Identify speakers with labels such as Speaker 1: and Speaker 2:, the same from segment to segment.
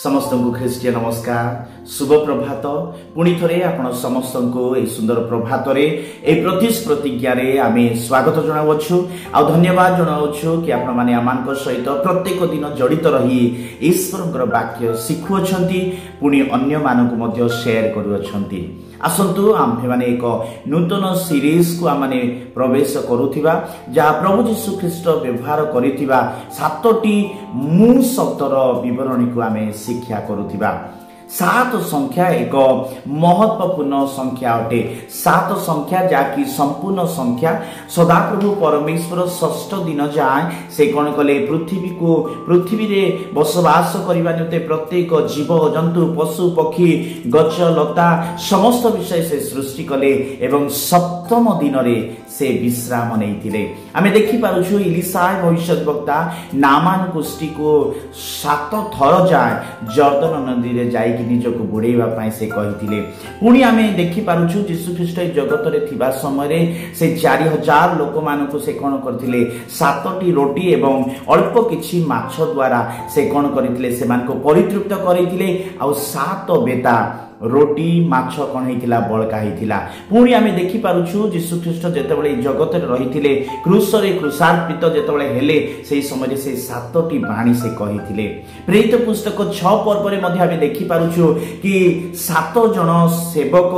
Speaker 1: समस्त को ख्रीष्टीय नमस्कार शुभ प्रभात पुणी थे आपण समस्त को यह सुंदर प्रभात प्रतिज्ञा आम स्वागत जनावु आ धन्यवाद जनावु कि आपण मैंने आम सहित प्रत्येक दिन जड़ित रही ईश्वर वाक्य शिखुअछंती पुणी अन्य मानक शेयर करुअछंती। आसंतु आम्भे माने एक नूतन सीरीज को आम प्रवेश करुथिबा जहाँ प्रभु यीशु ख्रीष्ट व्यवहार करिथिबा सातटी मु शब्दर विवरणी को आम शिक्षा करुथिबा। 7 संख्या एक महत्वपूर्ण संख्या अटे। 7 संख्या जाकि संपूर्ण संख्या सदाप्रभु परमेश्वर षष्ठ दिन जाए से कौन कले पृथ्वी रे बसवास करबा निते प्रत्येक जीव जंतु पशु पक्षी गछ लता समस्त विषय से सृष्टि कले एवं सप्तम दिन रे से विश्राम नैथिले। आमे देखि पारुछु इलिसाय भविष्यद्वक्ता नामान कुष्टी को 7 थर जाए जर्दन नदी रे जाई निजको बुड़ेवा पाए से कहिथिले। पुणी आमे देखि पारुछु यीशु ख्रीष्ट जगत रे थिबा समय से 4000 लोक मानको से कोन करथिले 7टी रोटी एवं अल्प किछि माछ द्वारा से कोन करथिले से मानको परितृप्त करिथिले आ 7 बेता रोटी माछ कौन होता बड़का होता। पुणी आम देखि पारुछु यीशु ख्रीष्ट जेतेबेले जगत रे रहिथिले क्रूसरे क्रूसार्पित जेतेबेले हेले से समय से 7टी बाणी से कहिथिले। प्रेरित पुस्तक 6 पर्व मध्ये आम देखि पारुछु कि 7 जन सेवक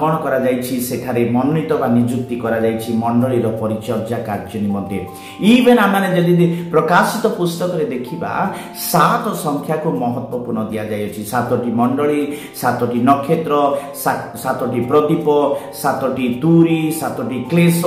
Speaker 1: कौन करा जायछि सेठारे मनोनीत बा नियुक्ति करा जायछि मंडलीर परिचर्या कार्य निमंते। इवेन आमाने जदि प्रकाशित पुस्तक रे देखिबा 7 संख्या को महत्वपूर्ण दिया जायछि। 7टी मंडली 7टी नक्षत्र 7टी प्रदीप 7टी तुरी 7टी क्लेश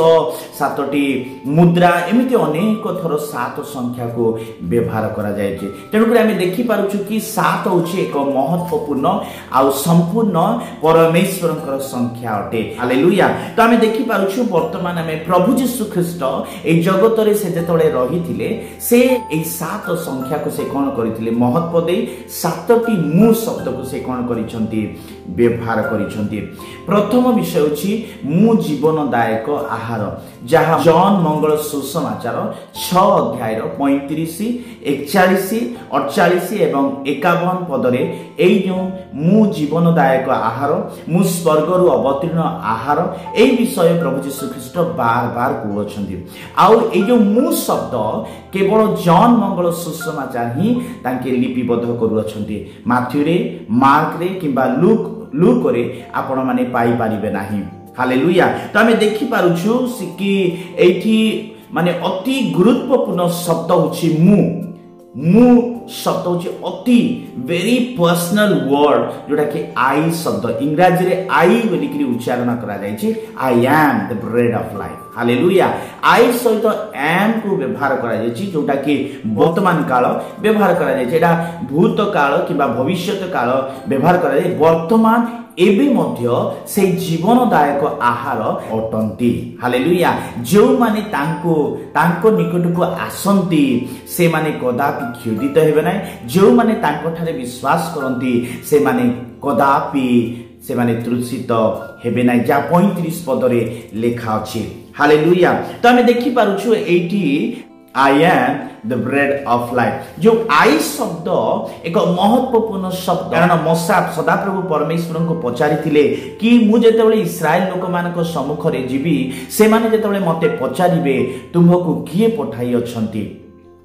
Speaker 1: 7टी मुद्रा एमिति अनेक थर 7 संख्या को व्यवहार करा जाय छै। तेणु आम देखि पारुछु कि 7 होछि एक महत्वपूर्ण आ संपूर्ण परमेश्वरकर संख्या अटे। हालेलुया। तो आम देखि पारुछु वर्तमान आम प्रभु यीशु ख्रीष्ट ए जगत रे से जेतले रहिथिले से ए 7 संख्या को से कोन करिथिले महत्व दे 7टी मु शब्द को से कोन करिसंती व्यवहार करिसंती। प्रथम विषय होछि मु जीवनदायक आहार जहाँ जॉन मंगल सुसमाचार 6 अध्याय 35 41 48 एवं 51 पदरे एई जो मु जीवनदायक आहार मु स्वर्गरु अवतीर्ण आहार ए विषय प्रभु यीशु ख्रीष्ट बार बार कहउछंती। आउ ए जो मु शब्द केवल जॉन मंगल सुसमाचार ही तांके लिपिबद्ध करूछंती। माथ्यू रे मार्क रे किंबा लूक रे आपण माने पाई परिबे नाही। हालेलुया। तो आमे देखि पारुछु कि एठी माने अति गुरुत्वपूर्ण शब्द होछि मु शब्द होछि अति वेरी पर्सनल वर्ड जोटा कि आई शब्द इंग्रजी रे आई बोली कि उच्चारण करा जाय छै। I am the bread of life. Hallelujah. I सहित एम को व्यवहार करा जाय छै जोटा कि वर्तमान काल व्यवहार करा जाय छै। एटा भूत काल किबा भविष्यत काल व्यवहार करा जाय। वर्तमान एबे मध्य से जीवनदायक आहार अटंती। हालेलुया। जो माने तांको निकट को आसंती से माने कदापि क्षुदित हेबे नै। जो माने तांको ठारे विश्वास करंती से माने कदापि से माने तृषित हेबे नै जा 35 पदरे लेखा अछि। हालेलुया। तो हमें देखि पारुछु एठी आई am the bread of life. जो आई शब्द एक महत्वपूर्ण शब्द कारण मसा सदाप्रभु परमेश्वर को पचारिथिले कि मु जेतेबेले इस्राएल लोक मानक सम्मुख रे जीवी से माने जेतेबेले मते पचारिबे तुमको किए पठाई अछंती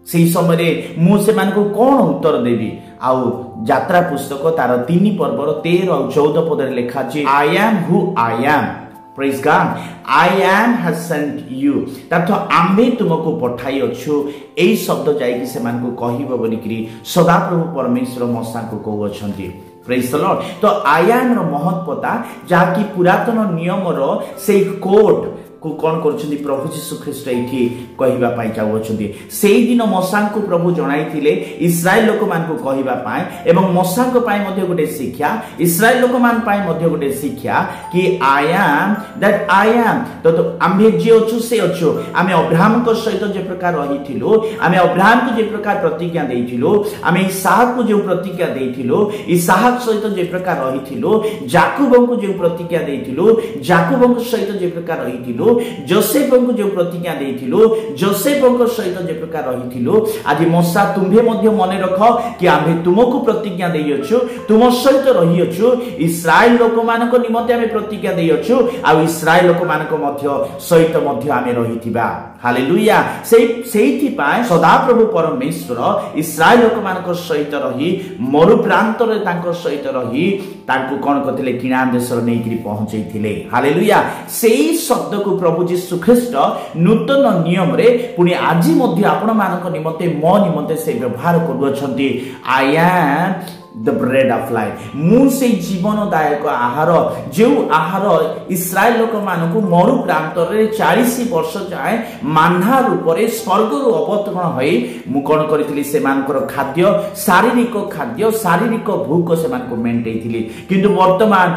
Speaker 1: से समय मु से मानक कोन उत्तर देबी। आउ यात्रा पुस्तक तार 3 पर्वर 13 और 14 पद रे लिखा अछि I am who I am. Praise God. I am has sent you. तथ आम्भे तुमको पठाई अछु एई शब्द जाई कि से मान को कहिबो बोली कि सदाप्रभु परमेश्वर मसा को कहउ अछंती। Praise the lord. तो आई एम रो महत्वता जाकि पुरातन नियम रो से कोड को कौन करछंती प्रभु यीशु ख्रीष्ट एठी कहिबा पाई जाउछंती। सेई दिन मसा को प्रभु जणाइथिले इस्राएल लोक मान को कहिबा पाए एवं मसा को पाए मध्ये गोटे शिक्षा इस्राएल लोक मान पाए मध्ये गोटे शिक्षा कि I am that I am. तो आम्भे जे अछु से अछु आमे अब्राहम को सहित जे प्रकार रहिथिलो आमे अब्राहम को जे प्रकार प्रतिज्ञा देइथिलो आमे इसहाक को जे प्रतिज्ञा देइथिलो इसहाक सहित जे प्रकार रहिथिलो जाकूब को जे प्रतिज्ञा देइथिलो जाकूब को सहित जे प्रकार रहिथिलो जोसेफ को जो प्रतिज्ञा देइथिलु जोसेफ को सहित जे प्रकार रहिथिलु आज मोसा तुम्हे मध्य मन रख कि आमे तुमको प्रतिज्ञा देइछु तुम सहित रहिछु इस्राएल लोक मानक निमते आमे प्रतिज्ञा देइछु आ इस्राएल लोक मानक मध्य सहित मध्य आमे रहिथिबा हालेलुया सेइथि पाए सदा प्रभु परमेश्वर इस्राएल लोक मानक सहित रही मरु प्रांत रे तांको सहित रही तांको कोन कथिले किनान देश रे नेइकरी पहुंचैथिले हालेलुया सेई शब्द को प्रभु यीशु ख्रीष्ट नूतन नियम रे पुनी आजि मध्य आपण मानक निमते मो निमते से व्यवहार करूछंती I am the bread of life मु से जीवनदायक आहार जो आहार इस्राएल लोक मानकु मरु प्रांत रे 40 वर्ष जाए मान्हा रूप रे स्वर्ग रु अवतरण होई मु कोन करथिली से मानकर खाद्य शारीरिक भूख से मानको मेंटेइथिली किंतु वर्तमान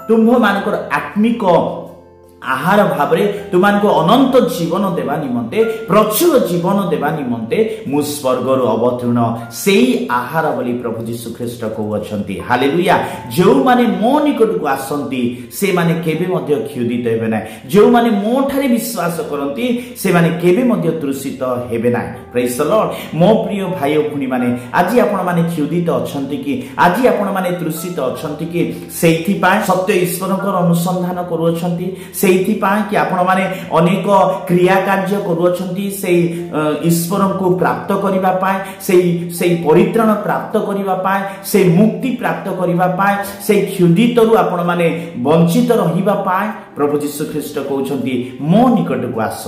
Speaker 1: तुम्भ मानकर आत्मिक आहार भावरे तुमानको अनंत जीवन देवा निमंते प्रचुर जीवन देवा निमंते मु स्वर्गरु अवतीर्ण सेई आहार बोली प्रभु यीशु ख्रीष्ट कहउछंती हालेलुया जो माने मो निकट को आसंती से माने केबे मध्य क्षुधित हेबे ना जो माने मो ठारे विश्वास करंती से माने केबे मध्य तृषित हेबे ना प्रेज द लॉर्ड मो प्रिय भाई ओ भुनी माने आजि आपण माने क्षुधित अछंती कि आजि आपण माने तृषित अछंती कि सेइथि पाए सत्य ईश्वरकर अनुसंधान करूछंती सेइथि पाए कि आपण माने अनेक क्रिया कार्य करूछंती से ईश्वर को प्राप्त करिबा पाए से परित्राण प्राप्त करिबा पाए से मुक्ति प्राप्त करिबा पाए से क्षुधित रु आपण माने वंचित रहिबा पाए प्रभु यीशु ख्रीष्ट कहउछंती मो निकट को आस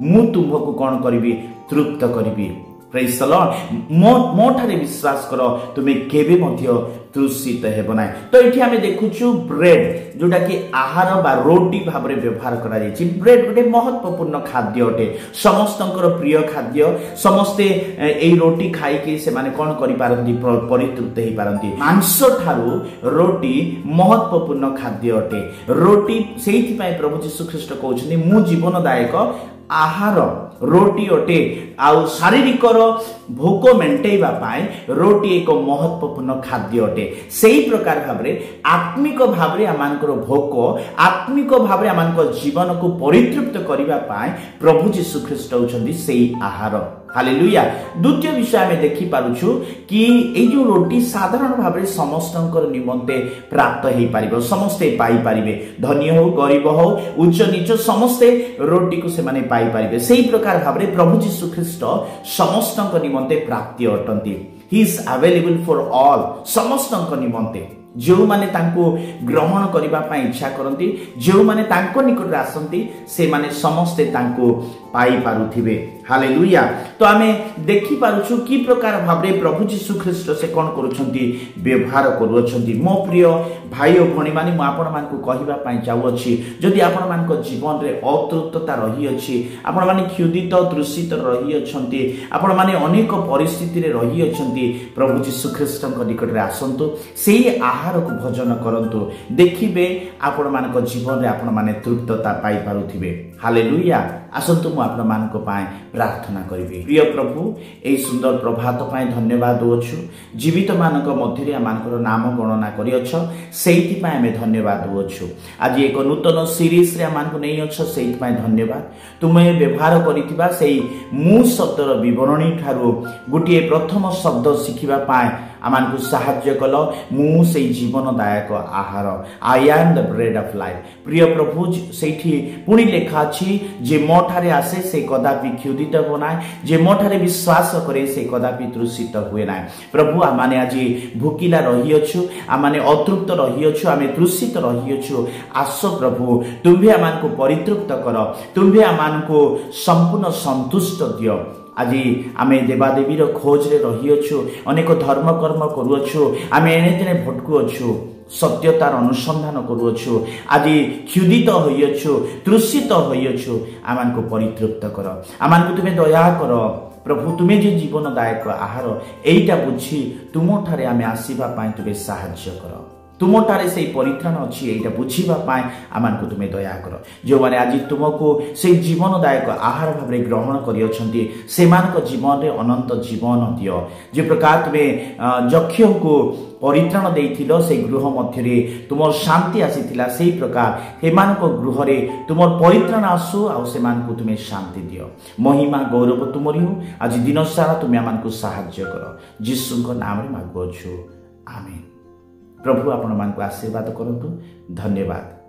Speaker 1: मु तुमको कोन करिबी तृप्त करिबी प्रेज द लॉर्ड मो ठारे विश्वास करो तुमे केबे मध्य तृषित हेबो ना तो एठी हमें देखुछु ब्रेड जोटा कि आहार बा रोटी भाबरे व्यवहार करा जायछि ब्रेड गोटे महत्वपूर्ण खाद्य अटे समस्तंकर प्रिय खाद्य समस्ते एई रोटी खाई के से माने कोन करि पारंती परितृप्त हेई पारंती मांस ठारू रोटी महत्वपूर्ण खाद्य अटे रोटी सेइथि पय प्रभु यीशु ख्रीष्ट कहउछनी मु जीवनदायक आहार रोटी अटे आउ शारीरिक भोक मेंटेइबा पाए रोटी एक महत्वपूर्ण खाद्य अटे सेही प्रकार भाबरे आत्मिक भाबरे आमानकर भोक आत्मिक भाबरे आमानकर जीवन को परितृप्त करिबा पाए प्रभु यीशु ख्रीष्ट होछन्ती सेही आहार हालेलुया द्वितीय विषय आमे देखि पारुछु कि ए जो रोटी साधारण भाबरे समस्तंकर निमंते प्राप्त हेई पारिबो समस्ते पाई पारिबे धनी हो गरीब हो उच्च नीच समस्ते रोटी को से माने पाई पारिबे सेही प्रकार भाबरे प्रभु यीशु ख्रीष्ट समस्तंक निमंते प्राप्ति अटंती he is available for all समस्तंक निमंते जो माने तांको ग्रहण करिबा पई इच्छा करंती जो माने तांको निकट आसंती से माने समस्ते तांको पाई पारुथिबे हालेलुया तो आमे देखि पारुछु की प्रकार भाबरे प्रभु यीशु ख्रीष्ट से कोन करूछंती व्यवहार करूछंती मो प्रिय भाई ओ भणी माने म आपण मानकु कहिबा पई चाहू अछि जदि आपण मानक जीवन रे अतृप्तता रही अछि आपण माने क्षुधित तृषित रही अछंती आपण माने अनेक परिस्थिति रे रही अछंती प्रभु यीशु ख्रीष्टक निकट रे आसंतु सेही आहार को भोजन करंतु देखिबे आपण मानक जीवन रे आपण माने तृप्तता पाई पारुथिबे हालेलुया आसंतु मु आपण मानक पाए प्रार्थना करिबे प्रिय प्रभु ए सुंदर प्रभात पाए धन्यवाद दोछु जीवित मानक मध्यरे मानकर नाम गणना करियछ सेइति पाए हमें धन्यवाद दोछु आज एक नूतन सीरीज रे मानक नै अछ सेइति पाए धन्यवाद तुमे व्यवहार करितिबा सेई मु शब्दर विवरणी ठारू गुटिए प्रथम शब्द सिखिबा पाए आमानकु साहाय्य कल मु से जीवनदायक आहार आई am the bread of life प्रिय प्रभु सेठी पुणी लेखा अछि जे मोठारे आसे से कदापि क्षुधित हो नाय जे मोठारे विश्वास करे से कदापि तृषित हुए नाय प्रभु आमाने आजि भूकिला रही अछु आमाने अतृप्त रही अछु आमे तृषित रही अछु आसो प्रभु तुम्भे आमानकु परितृप्त कर तुम्भे आमानकु संपूर्ण संतुष्ट दियो आज आमे देवादेवी खोज रे रही अछु अनेक धर्म कर्म करू अछु आमे एने तेने भटकु अछु सत्यतार अनुसंधान करू अछु आज क्षुधित होई अछु तृषित होई अछु आमानकु परितृप्त कर आमानकु तुमे दया कर प्रभु तुमे जे जीवनदायक आहार एइटा बुझी तुमो ठारे आमे आसीबा पाई तुमे साहाय्य कर तुमठारे से परित्राण अच्छी यहाँ बुझापी आम तुम्हें दया कर जो मैंने आज तुमको से जीवनदायक आहार भाव में ग्रहण कर जीवन में अनंत जीवन दियो जो प्रकार तुम्हें जक्ष को परित्राण देइथिलो से गृह मध्य तुम शांति आसीथिला से प्रकार हेमान गृह रे तुम परित्राण आसु आ सेमान को तुम्हें शांति दियो महिमा गौरव तुमरी हो आज दिन सारा तुम्हें आम साहाय्य कर जीशु नाम मागुअछु आमेन। प्रभु आपण मान आशीर्वाद करंतु। धन्यवाद।